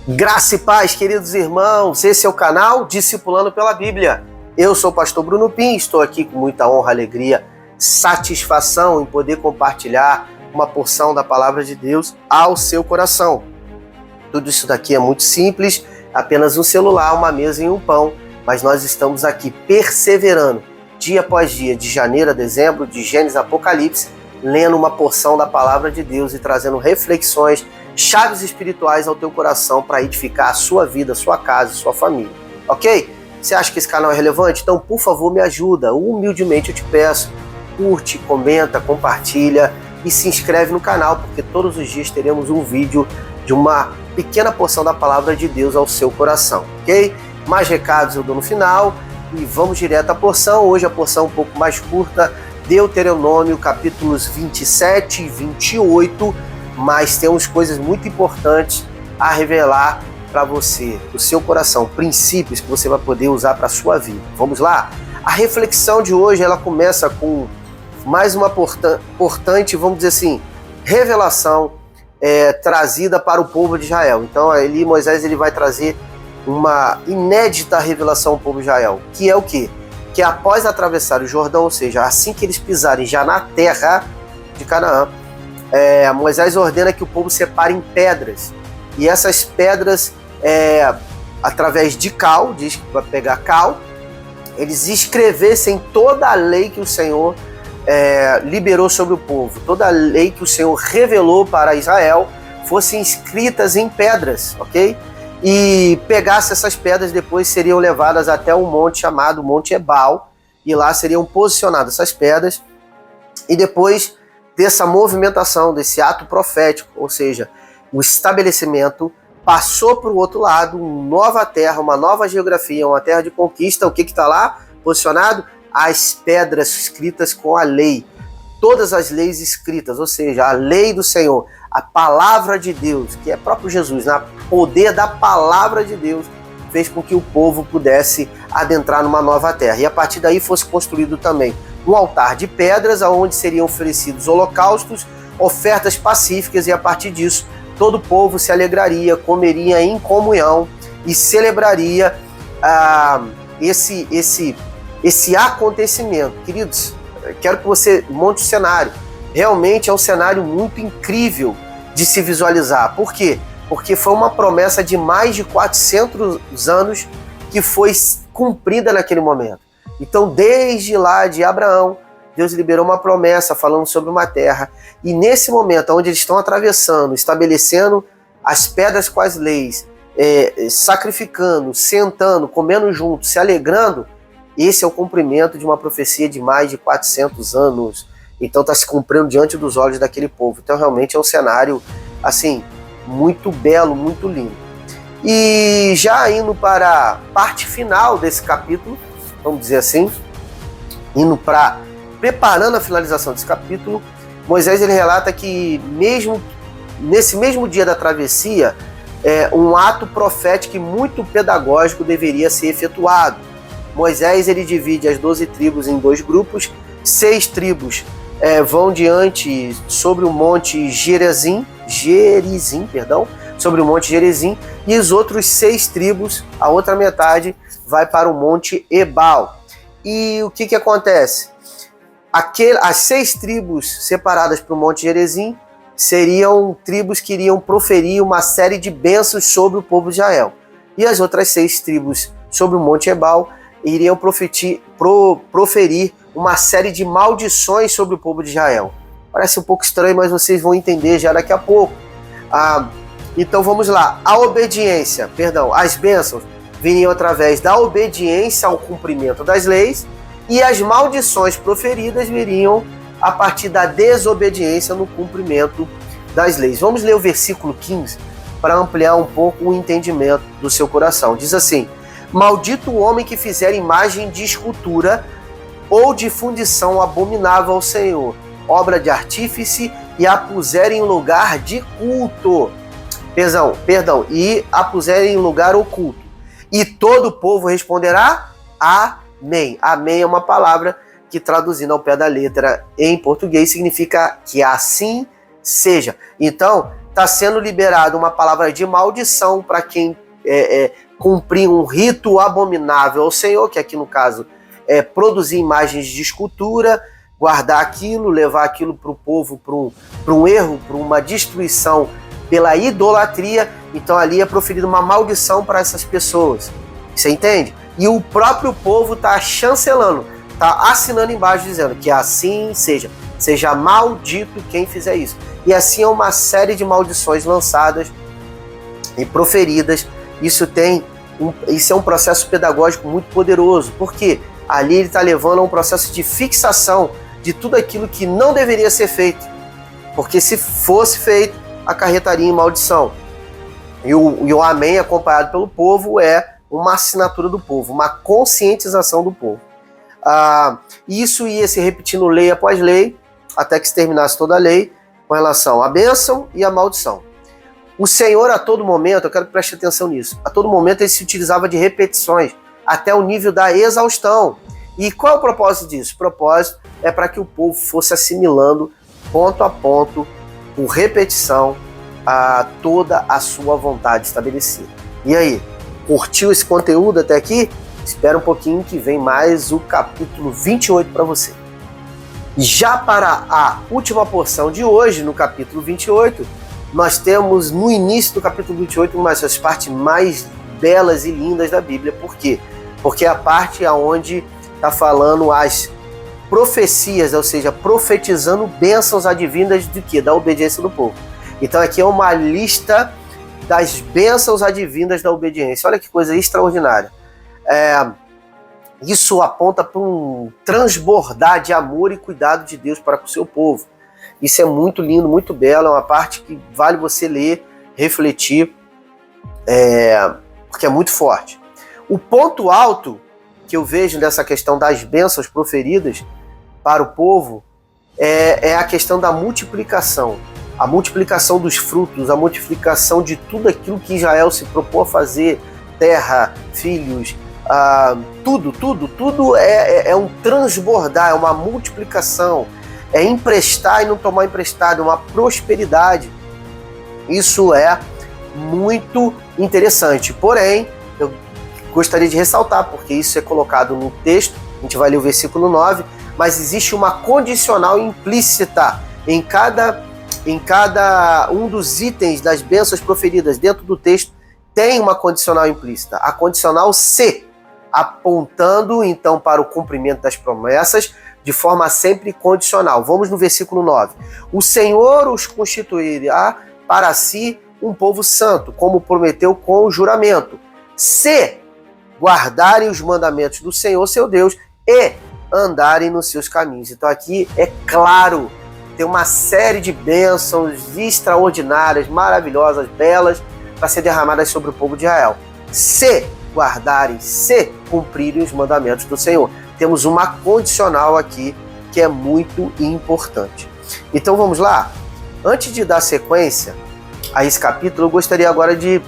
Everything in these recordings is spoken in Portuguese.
Graça e paz, queridos irmãos, esse é o canal Discipulando pela Bíblia. Eu sou o pastor Bruno Pim, estou aqui com muita honra, alegria, satisfação em poder compartilhar uma porção da palavra de Deus ao seu coração. Tudo isso daqui é muito simples, apenas um celular, uma mesa e um pão, mas nós estamos aqui perseverando, dia após dia, de janeiro a dezembro, de Gênesis a Apocalipse, lendo uma porção da palavra de Deus e trazendo reflexões, chaves espirituais ao teu coração para edificar a sua vida, a sua casa, a sua família, ok? Você acha que esse canal é relevante? Então, por favor, me ajuda. Humildemente eu te peço, curte, comenta, compartilha e se inscreve no canal, porque todos os dias teremos um vídeo de uma pequena porção da palavra de Deus ao seu coração, ok? Mais recados eu dou no final e vamos direto à porção. Hoje a porção um pouco mais curta, Deuteronômio, capítulos 27 e 28, mas temos coisas muito importantes a revelar para você, o seu coração, princípios que você vai poder usar para a sua vida. Vamos lá? A reflexão de hoje, ela começa com mais uma importante, vamos dizer assim, revelação trazida para o povo de Israel. Então, Moisés vai trazer uma inédita revelação ao povo de Israel, que é o quê? Que após atravessar o Jordão, ou seja, assim que eles pisarem já na terra de Canaã, Moisés ordena que o povo separe em pedras, e essas pedras, através de cal, diz que vai pegar cal, eles escrevessem toda a lei que o Senhor liberou sobre o povo, toda a lei que o Senhor revelou para Israel, fossem escritas em pedras, ok? E pegasse essas pedras, depois seriam levadas até um monte chamado Monte Ebal, e lá seriam posicionadas essas pedras, e depois dessa movimentação, desse ato profético, ou seja, o estabelecimento passou para o outro lado, uma nova terra, uma nova geografia, uma terra de conquista. O que está lá posicionado? As pedras escritas com a lei, todas as leis escritas, ou seja, a lei do Senhor, a palavra de Deus, que é próprio Jesus, o poder da palavra de Deus, fez com que o povo pudesse adentrar numa nova terra. E a partir daí fosse construído também um altar de pedras, onde seriam oferecidos holocaustos, ofertas pacíficas, e a partir disso todo o povo se alegraria, comeria em comunhão e celebraria esse acontecimento. Queridos, quero que você monte o cenário. Realmente é um cenário muito incrível de se visualizar. Por quê? Porque foi uma promessa de mais de 400 anos que foi cumprida naquele momento. Então, desde lá de Abraão, Deus liberou uma promessa falando sobre uma terra. E nesse momento, onde eles estão atravessando, estabelecendo as pedras com as leis, sacrificando, sentando, comendo junto, se alegrando, esse é o cumprimento de uma profecia de mais de 400 anos. Então está se cumprindo diante dos olhos daquele povo. Então realmente é um cenário assim, muito belo, muito lindo. E já indo para a parte final desse capítulo, vamos dizer assim, preparando a finalização desse capítulo, Moisés relata que mesmo nesse mesmo dia da travessia, um ato profético e muito pedagógico deveria ser efetuado. Moisés divide as 12 tribos em dois grupos. 6 tribos vão diante sobre o monte Gerizim, sobre o monte Gerizim, e os outros 6 tribos, a outra metade, vai para o monte Ebal. E o que acontece? As 6 tribos separadas para o monte Gerizim seriam tribos que iriam proferir uma série de bênçãos sobre o povo de Israel. E as outras 6 tribos sobre o monte Ebal iriam proferir uma série de maldições sobre o povo de Israel. Parece um pouco estranho, mas vocês vão entender já daqui a pouco. Então vamos lá. As bênçãos viriam através da obediência ao cumprimento das leis, e as maldições proferidas viriam a partir da desobediência no cumprimento das leis. Vamos ler o versículo 15 para ampliar um pouco o entendimento do seu coração. Diz assim: maldito o homem que fizer imagem de escultura ou de fundição abominável ao Senhor, obra de artífice, e a puser em lugar de culto. E a puser em lugar oculto. E todo o povo responderá: Amém. Amém é uma palavra que, traduzindo ao pé da letra em português, significa que assim seja. Então, está sendo liberada uma palavra de maldição para quem cumprir um rito abominável ao Senhor, que aqui no caso é produzir imagens de escultura, guardar aquilo, levar aquilo para o povo para um erro, para uma destruição pela idolatria. Então ali é proferida uma maldição para essas pessoas. Você entende? E o próprio povo está chancelando, está assinando embaixo dizendo que assim seja maldito quem fizer isso. E assim é uma série de maldições lançadas e proferidas. Isso é um processo pedagógico muito poderoso, porque ali ele está levando a um processo de fixação de tudo aquilo que não deveria ser feito, porque se fosse feito, acarretaria em maldição. E o amém acompanhado pelo povo é uma assinatura do povo, uma conscientização do povo. Isso ia se repetindo lei após lei, até que se terminasse toda a lei, com relação à bênção e à maldição. O Senhor, a todo momento, eu quero que preste atenção nisso, a todo momento ele se utilizava de repetições, até o nível da exaustão. E qual é o propósito disso? O propósito é para que o povo fosse assimilando, ponto a ponto, por repetição, toda a sua vontade estabelecida. E aí, curtiu esse conteúdo até aqui? Espera um pouquinho que vem mais o capítulo 28 para você. Já para a última porção de hoje, no capítulo 28, nós temos no início do capítulo 28 uma das partes mais belas e lindas da Bíblia. Por quê? Porque é a parte onde está falando as profecias, ou seja, profetizando bênçãos advindas de quê? Da obediência do povo. Então aqui é uma lista das bênçãos advindas da obediência. Olha que coisa extraordinária. Isso aponta para um transbordar de amor e cuidado de Deus para com o seu povo. Isso é muito lindo, muito belo, é uma parte que vale você ler, refletir, porque é muito forte. O ponto alto que eu vejo nessa questão das bênçãos proferidas para o povo é a questão da multiplicação. A multiplicação dos frutos, a multiplicação de tudo aquilo que Israel se propôs a fazer, terra, filhos, tudo é um transbordar, é uma multiplicação, é emprestar e não tomar emprestado, é uma prosperidade. Isso é muito interessante, porém, eu gostaria de ressaltar, porque isso é colocado no texto, a gente vai ler o versículo 9, mas existe uma condicional implícita em cada um dos itens das bênçãos proferidas dentro do texto, tem uma condicional implícita, a condicional se, apontando então para o cumprimento das promessas de forma sempre condicional. Vamos no versículo 9. O Senhor os constituirá para si um povo santo, como prometeu com o juramento, se guardarem os mandamentos do Senhor, seu Deus, e andarem nos seus caminhos. Então aqui é claro, tem uma série de bênçãos extraordinárias, maravilhosas, belas, para ser derramadas sobre o povo de Israel. Se guardarem, se cumprirem os mandamentos do Senhor. Temos uma condicional aqui que é muito importante. Então vamos lá? Antes de dar sequência a esse capítulo, eu gostaria agora de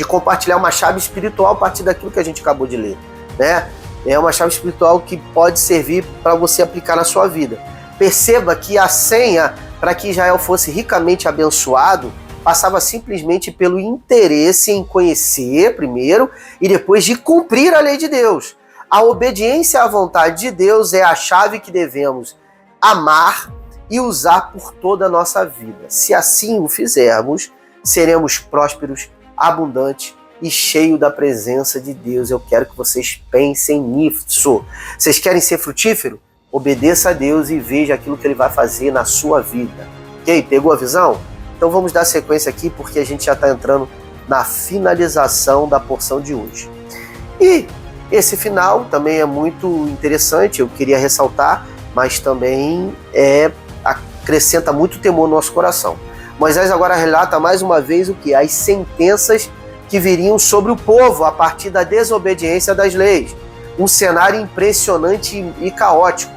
compartilhar uma chave espiritual a partir daquilo que a gente acabou de ler, né? É uma chave espiritual que pode servir para você aplicar na sua vida. Perceba que a senha para que Israel fosse ricamente abençoado passava simplesmente pelo interesse em conhecer primeiro e depois de cumprir a lei de Deus. A obediência à vontade de Deus é a chave que devemos amar e usar por toda a nossa vida. Se assim o fizermos, seremos prósperos, abundantes e cheios da presença de Deus. Eu quero que vocês pensem nisso. Vocês querem ser frutíferos? Obedeça a Deus e veja aquilo que Ele vai fazer na sua vida. Ok? Pegou a visão? Então vamos dar sequência aqui, porque a gente já está entrando na finalização da porção de hoje. E esse final também é muito interessante, eu queria ressaltar, mas também acrescenta muito temor no nosso coração. Moisés agora relata mais uma vez o que? As sentenças que viriam sobre o povo a partir da desobediência das leis. Um cenário impressionante e caótico.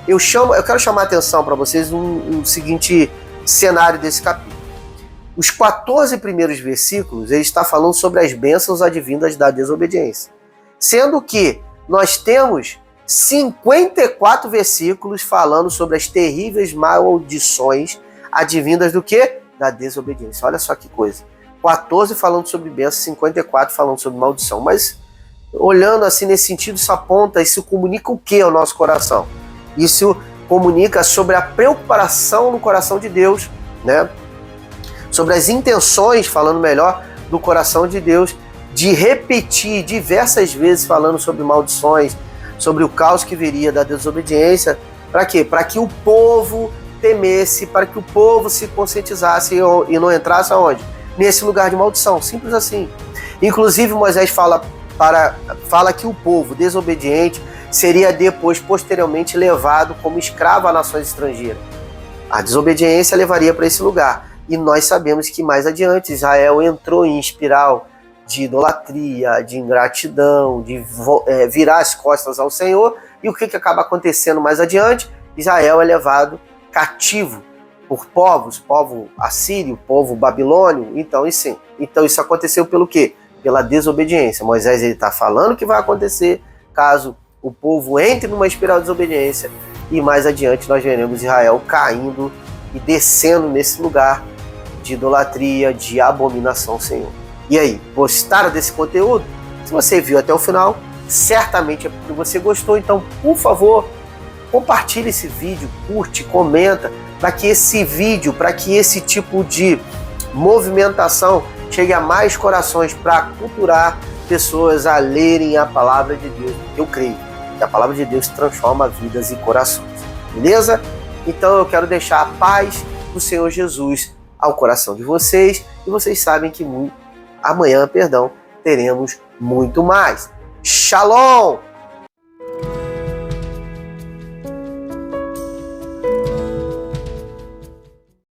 Eu quero chamar a atenção para vocês um seguinte cenário desse capítulo. Os 14 primeiros versículos, ele está falando sobre as bênçãos advindas da desobediência. Sendo que nós temos 54 versículos falando sobre as terríveis maldições advindas do quê? da desobediência. Olha só que coisa. 14 falando sobre bênção, 54 falando sobre maldição. Mas olhando assim nesse sentido, isso aponta, isso comunica o que ao nosso coração? Isso comunica sobre a preocupação no coração de Deus, né? Sobre as intenções, falando melhor, do coração de Deus, de repetir diversas vezes falando sobre maldições, sobre o caos que viria da desobediência. Para quê? Para que o povo temesse, para que o povo se conscientizasse e não entrasse aonde? Nesse lugar de maldição, simples assim. Inclusive Moisés fala que o povo desobediente seria depois, posteriormente, levado como escravo a nações estrangeiras. A desobediência levaria para esse lugar. E nós sabemos que mais adiante Israel entrou em espiral de idolatria, de ingratidão, de virar as costas ao Senhor. E o que acaba acontecendo mais adiante? Israel é levado cativo por povo assírio, povo babilônio. Então isso aconteceu pelo quê? Pela desobediência. Moisés está falando que vai acontecer caso o povo entre numa espiral de desobediência, e mais adiante nós veremos Israel caindo e descendo nesse lugar de idolatria, de abominação ao Senhor. E aí, gostaram desse conteúdo? Se você viu até o final, certamente é porque você gostou. Então, por favor, compartilhe esse vídeo, curte, comenta, para que esse vídeo, para que esse tipo de movimentação chegue a mais corações, para culturar pessoas a lerem a palavra de Deus. Eu creio que a palavra de Deus transforma vidas e corações. Beleza? Então eu quero deixar a paz do Senhor Jesus ao coração de vocês. E vocês sabem que amanhã teremos muito mais. Shalom!